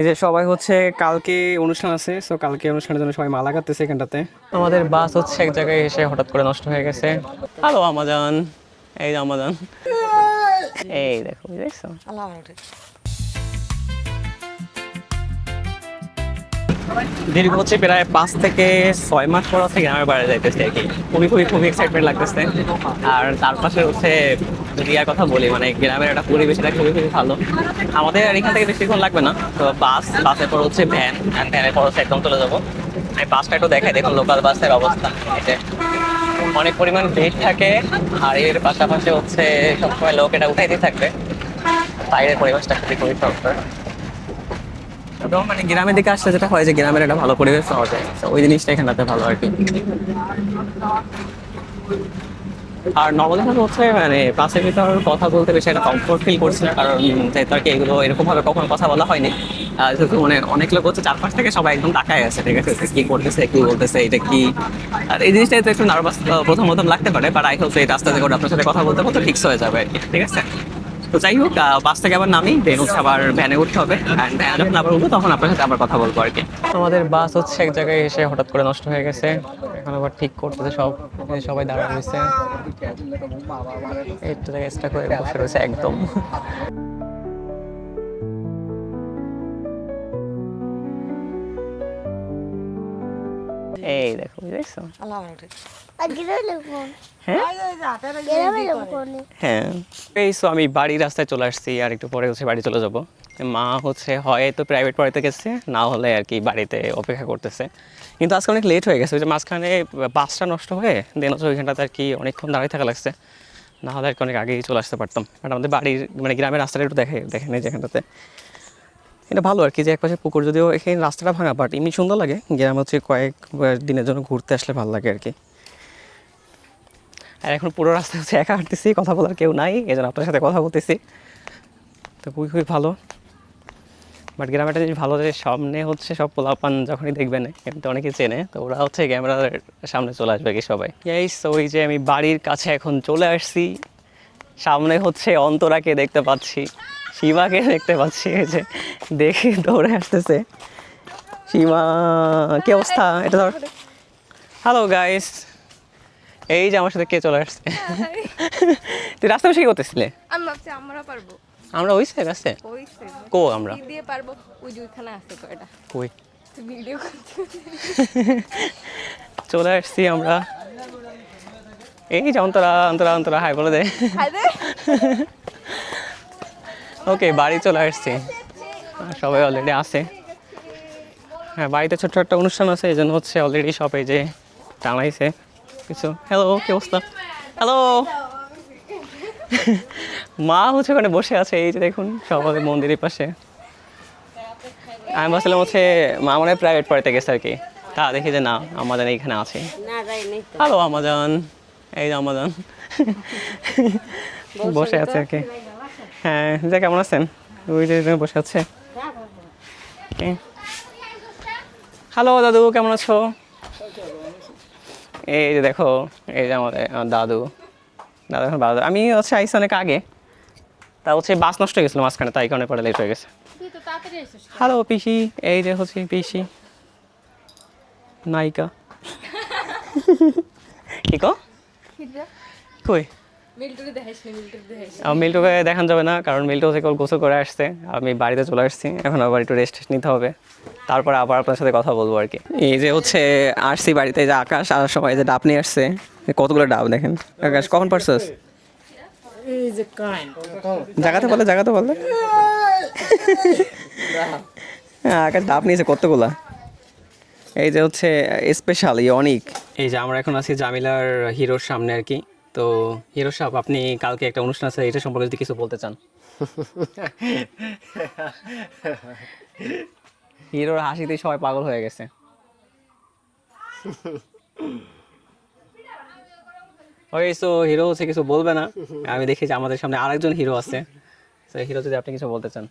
এই যে সবাই হচ্ছে কালকে অনুষ্ঠান আছে, সো কালকে অনুষ্ঠানের জন্য সবাই মালা কাটতেছে এখানটাতে। আমাদের বাস হচ্ছে এক জায়গায় এসে হঠাৎ করে নষ্ট হয়ে গেছে। হ্যালো আমাজন, এই যে আমাজন, এই দেখো দেখছো। দীর্ঘ হচ্ছে প্রায় 5 থেকে 6 মাস পর হচ্ছে গ্রামের বাইরে যাইতেছে আর কি। খুবই খুবই খুবই এক্সাইটমেন্ট লাগতেছে। আর তার পাশে হচ্ছে যদি আর কথা বলি, মানে গ্রামের একটা পরিবেশটা খুবই খুবই ভালো। আমাদের এখান থেকে বেশিক্ষণ লাগবে না, তো বাসের পর হচ্ছে ভ্যান, ভ্যানের পর হচ্ছে একদম চলে যাবো। আমি বাসটা একটু দেখাই, দেখুন লোকাল বাসের অবস্থা। এই যে অনেক পরিমাণ ভিড় থাকে, আর এর পাশাপাশি হচ্ছে সবসময় লোক এটা উঠাইতে থাকবে। বাইরের পরিবেশটা খুবই খুবই সুন্দর। এবং মানে গ্রামের দিকে আসলে যেটা হয় যে গ্রামের একটা ভালো পরিবেশ পাওয়া যায়, তো ওই জিনিসটা এখানটাতে ভালো আর কি। আর নবদ্বীপে হচ্ছে মানে বাসের ভিতর কথা বলতে বেশি একটা কমফোর্ট ফিল করছি না, কারণ যেহেতু আর কি এগুলো এরকম ভাবে কখনো কথা বলা হয়নি। যেহেতু মানে অনেক লোক হচ্ছে চারপাশ থেকে সবাই একদম তাকায় আছে, ঠিক আছে, কি করতেছে কি বলতেছে এটা কি। আর এই জিনিসটা তো একটু নার্ভাস প্রথম প্রথম লাগতে পারে, বাট আই হোপ এই রাস্তা থেকে আপনার সাথে কথা বলতে বলতে ফিক্স হয়ে যাবে আর কি, ঠিক আছে। তো যাই হোক, বাস থেকে আবার নামি, দেন হচ্ছে আবার ভ্যানে উঠতে হবে, অ্যান্ড ভ্যানে যখন আবার উঠবো তখন আপনার সাথে আবার কথা বলবো আর কি। আমাদের বাস হচ্ছে এক জায়গায় এসে হঠাৎ করে নষ্ট হয়ে গেছে, এখন আবার ঠিক করতেছে সব। সবাই দাঁড়িয়ে রয়েছে, একটা জায়গায় স্টাক হয়ে বসে রয়েছে একদম। এই দেখো দেখছো। হ্যাঁ, এই সো আমি বাড়ির রাস্তায় চলে আসছি, আর একটু পরে হচ্ছে বাড়ি চলে যাব। মা হচ্ছে হয়তো প্রাইভেট পড়াতে গেছে, না হলে আর কি বাড়িতে অপেক্ষা করতেছে। কিন্তু আজকে অনেক লেট হয়ে গেছে, ওই যে মাঝখানে বাসটা নষ্ট হয়ে দেন হচ্ছে ওইখানটাতে আর কি অনেকক্ষণ দাঁড়িয়ে থাকা লাগছে। না হলে আর কি অনেক আগেই চলে আসতে পারতাম। বাট আমাদের বাড়ির মানে গ্রামের রাস্তাটা একটু দেখেন এই যেখানটাতে এটা ভালো আর কি, যে একপাশে পুকুর, যদিও এখানে রাস্তাটা ভাঙা, বাট এমনি সুন্দর লাগে। গ্রামে হচ্ছে কয়েক দিনের জন্য ঘুরতে আসলে ভালো লাগে আর কি। আর এখন পুরো রাস্তা হচ্ছে একা হাঁটতেছি, কথা বলার কেউ নাই, এই জন্য আপনার সাথে কথা বলতেছি, তো খুবই খুবই ভালো। বাট গ্রামেটা জিনিস ভালো যে সামনে হচ্ছে সব পোলাপান যখনই দেখবেন এমনিতে অনেকে চেনে, তো ওরা হচ্ছে ক্যামেরার সামনে চলে আসবে কি সবাই। ওই যে আমি বাড়ির কাছে এখন চলে আসছি, সামনে হচ্ছে অন্তরাকে দেখতে পাচ্ছি, সীমাকে দেখতে পাচ্ছি, এই যে দেখে দৌড়ে আসতেছে। সীমা, কি অবস্থা? এটা ধর। হ্যালো গাইস, এই যে আমার সাথে কে চলে আসছে। তুই রাস্তা বসে কি করতেছিলে? আমি ভাবছি আমরা পারবো। আমরা ওই সাইড আছে কো আমরা কি দিয়ে পারবো? ওই দুইখানা আছে তো, এটা কই ভিডিও করতে চলে আসছি আমরা। এই যে অন্তরা অন্তরা অন্তরা হাই বলে দে। ওকে, বাড়ি চলে আসছি, সবাই অলরেডি আছে। হ্যাঁ, বাড়িতে ছোট্ট একটা অনুষ্ঠান আছে, এই জন্য হচ্ছে অলরেডি সব এই যে টানাইছে কিছু। হ্যালো, কি অবস্থা? হ্যালো। মা হচ্ছে ওখানে বসে আছে, এই যে দেখুন সবাই মন্দিরের পাশে। আমি ভাবছিলাম হচ্ছে মা মনে হয় প্রাইভেট পড়াতে গেছে আর কি, তা দেখি যে না, আমাজন এইখানে আছে। হ্যালো আমাজন, এই যে আমাজন বসে আছে আর কি। হ্যাঁ, যা কেমন আছেন? ওই যে বসে আছে। হ্যালো দাদু, কেমন আছো? এই যে দেখো, এই যে আমাদের দাদু। দাদু এখন বাদু, আমি হচ্ছে আইসি অনেক আগে, তা হচ্ছে বাস নষ্ট হয়ে গেছিলো মাঝখানে, তাই কারণে পরে লেট হয়ে গেছে। হ্যালো পিসি, এই যে হচ্ছে পিসি নায়িকা। কি কই মিল্টুকে দেখান যাবে না, কারণ মিল্টু হচ্ছে গোসল করে আসছে, আমি বাড়িতে চলে আসছি, এখন আবার একটু রেস্ট নিতে হবে, তারপরে আবার আপনার সাথে কথা বলবো আর কি। এই যে হচ্ছে আসছি বাড়িতে, যে আকাশ আসার সময় যে ডাব নিয়ে আসছে, কতগুলো ডাব দেখেন। আকাশ কখন পারছস? জায়গাতে বলে আকাশ ডাব নিয়েছে কতগুলা। এই যে হচ্ছে স্পেশাল অনেক। এই যে আমরা এখন আছি জামিলার হিরোর সামনে আর কি। তো হিরো সাহেব, আপনি কালকে একটা অনুষ্ঠান আছে, এটা সম্পর্কে যদি কিছু বলতে চান। হিরোর হাসিতেই সবাই পাগল হয়ে গেছে। ওই সো হিরো হচ্ছে কিছু বলবে না, আমি দেখি যে আমাদের সামনে আরেকজন হিরো আছে, তো হিরো যদি আপনি কিছু বলতে চান।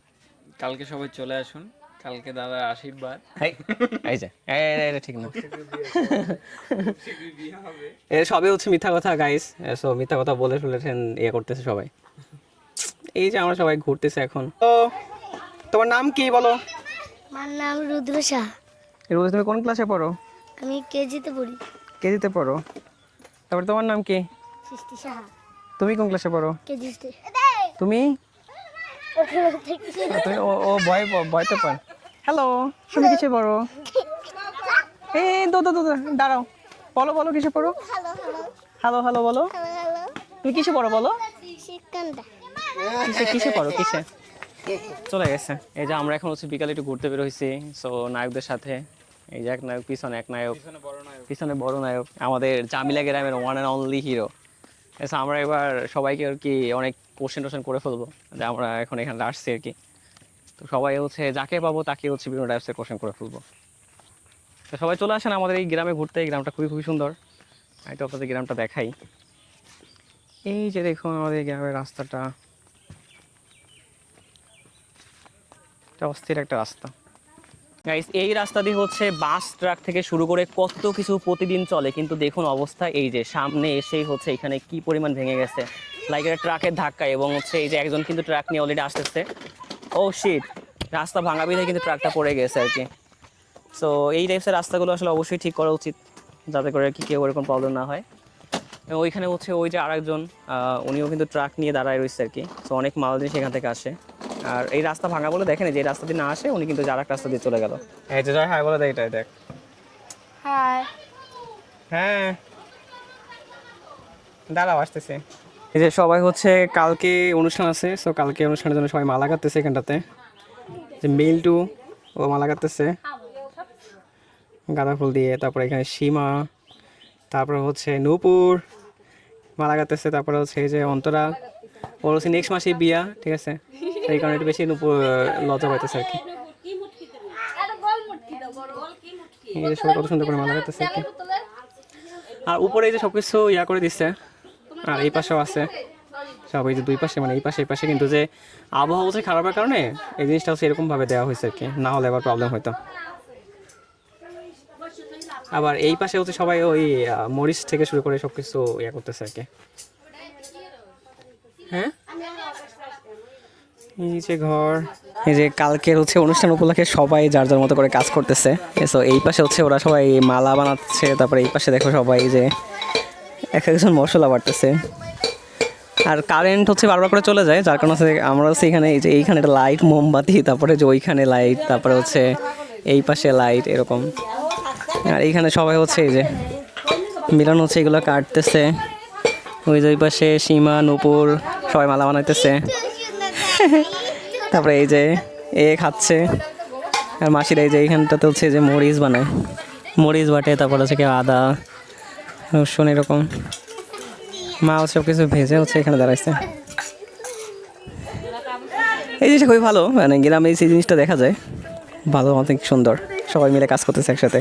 কালকে সবাই চলে আসুন, কালকে দাদার আশীর্বাদ। এই যে এটা ঠিক না, এটা সবই হচ্ছে মিথ্যা কথা গাইস, সো মিথ্যা কথা বলে ফেলেছেন, ইয়ে করতেছে সবাই। এই যে আমরা সবাই ঘুরতেছে এখন। তো তোমার নাম কি বলো? আমার নাম রুদ্র শাহ। রোজ তুমি কোন ক্লাসে পড়ো? আমি কেজিতে পড়ি। কেজিতে পড়ো। তারপর তোমার নাম কি? সৃষ্টি সাহা। তুমি কোন ক্লাসে পড়ো? কেজিতে। তুমি তুমি ও ভয়তে পার। হ্যালো, তুমি কিসে পড়ো? এই দাঁড়াও, বলো বলো কিসে পড়ো? হ্যালো হ্যালো হ্যালো হ্যালো বলো। Hello hello. তুমি কিসে পড়ো বলো? শিক্ষান্তা। কিসে পড়ো কিসে? চলে গেছে। এই যে আমরা এখন হচ্ছে বিকালে একটু ঘুরতে বের হয়েছি, সো নায়কদের সাথে। এই যে এক নায়ক পিছনে, এক নায়ক পিছনে, বড় নায়ক আমাদের জামিলা গ্রামের ওয়ান অ্যান্ড অনলি হিরো। আমরা এবার সবাইকে আর কি অনেক কোশ্চেন করে ফেলবো যে আমরা এখন এখানে আসছি আর কি। তো সবাই হচ্ছে যাকে পাবো তাকে হচ্ছে বিভিন্ন টাইপসের কোশ্চেন করে ফেলবো। তো সবাই চলে আসেন আমাদের এই গ্রামে ঘুরতে। এই গ্রামটা খুবই সুন্দর। আমি তো আপনাদের গ্রামটা দেখাই। এই যে দেখুন আমাদের গ্রামের রাস্তাটা, এটা অস্থির একটা রাস্তা। গাইস, এই রাস্তা দিয়ে হচ্ছে বাস ট্রাক থেকে শুরু করে কত কিছু প্রতিদিন চলে, কিন্তু দেখুন অবস্থা। এই যে সামনে এসেই হচ্ছে এখানে কি পরিমাণ ভেঙে গেছে, লাইক এটা ট্রাকের ধাক্কা। এবং হচ্ছে এই যে একজন কিন্তু ট্রাক নিয়ে অলরেডি আসতেছে। ও শিট, রাস্তা ভাঙা বিধায় কিন্তু ট্রাকটা পড়ে গেছে আর কি। সো এই টাইপসের রাস্তাগুলো আসলে অবশ্যই ঠিক করা উচিত, যাতে করে আর কি কেউ এরকম প্রবলেম না হয়। এবং ওইখানে হচ্ছে ওই যে আরেকজন, উনিও কিন্তু ট্রাক নিয়ে দাঁড়ায় রয়েছে আর কি। সো অনেক মাল জিনিস এখান থেকে আসে। আর এই রাস্তা ভাঙা বলে দেখেন, যে রাস্তা দিয়ে না আসে উনি কিন্তু আর এক রাস্তা দিয়ে চলে গেল। এই যে হাই বলে দেয়, এটাই দেখ। হাই। হ্যাঁ, দাঁড়াও আসতেছে। এই যে সবাই হচ্ছে কালকে অনুষ্ঠান আছে, সো কালকে অনুষ্ঠানের জন্য সবাই মালা কাটতেছে এখানটাতে। যে মেল টু ও মালা কাটতেছে গাঁদা ফুল দিয়ে। তারপরে এখানে সীমা, তারপরে হচ্ছে নূপুর মালা কাটতেছে। তারপরে হচ্ছে এই যে অন্তরা, ওর হচ্ছে নেক্সট মাসে বিয়া, ঠিক আছে? এই কারণে একটু বেশি নূপুর লজ্জা পাইতেছে আর কি। এই যে সবাই কত সুন্দর করে মালা কাটতেছে আর কি। আর উপরে এই যে সবকিছু ইয়া করে দিচ্ছে। আর এই পাশেও আছে সব, এই যে দুই পাশে, মানে এই পাশে এই পাশে, কিন্তু যে আবহাওয়া হচ্ছে খারাপের কারণে এই জিনিসটা হচ্ছে এরকমভাবে দেওয়া হয়েছে আর কি, না হলে আবার প্রবলেম হতো। আবার এই পাশে হচ্ছে সবাই ওই মরিচ থেকে শুরু করে সবকিছু ইয়া করতেছে আর কি। হ্যাঁ, এই যে ঘর, এই যে কালকের হচ্ছে অনুষ্ঠান উপলক্ষে সবাই যার যার মতো করে কাজ করতেছে। সো এই পাশে হচ্ছে ওরা সবাই মালা বানাচ্ছে। তারপরে এই পাশে দেখো সবাই যে এক একজন মশলা বাড়তেছে। আর কারেন্ট হচ্ছে বারবার করে চলে যায়, যার কারণে হচ্ছে আমরা হচ্ছে এখানে এই যে এইখানে একটা লাইট, মোমবাতি, তারপরে যে ওইখানে লাইট, তারপরে হচ্ছে এই পাশে লাইট, এরকম। আর এইখানে সবাই হচ্ছে এই যে মিলন হচ্ছে এগুলো কাটতেছে। ওই যে ওই পাশে সীমা, নূপুর সবাই মালা বানাইতেছে। তারপরে এই যে এ খাচ্ছে। আর মাসিরা এই যে এইখানটাতে হচ্ছে যে মরিচ বানায়, মরিচ বাটে। তারপর হচ্ছে কেউ আদা, রসুন, এরকম। মা হচ্ছে সব কিছু ভেজে হচ্ছে এখানে দাঁড়াইছে। এই জিনিসটা খুবই ভালো, মানে গ্রামে এই জিনিসটা দেখা যায় ভালো, অনেক সুন্দর। সবাই মিলে কাজ করতেছে একসাথে।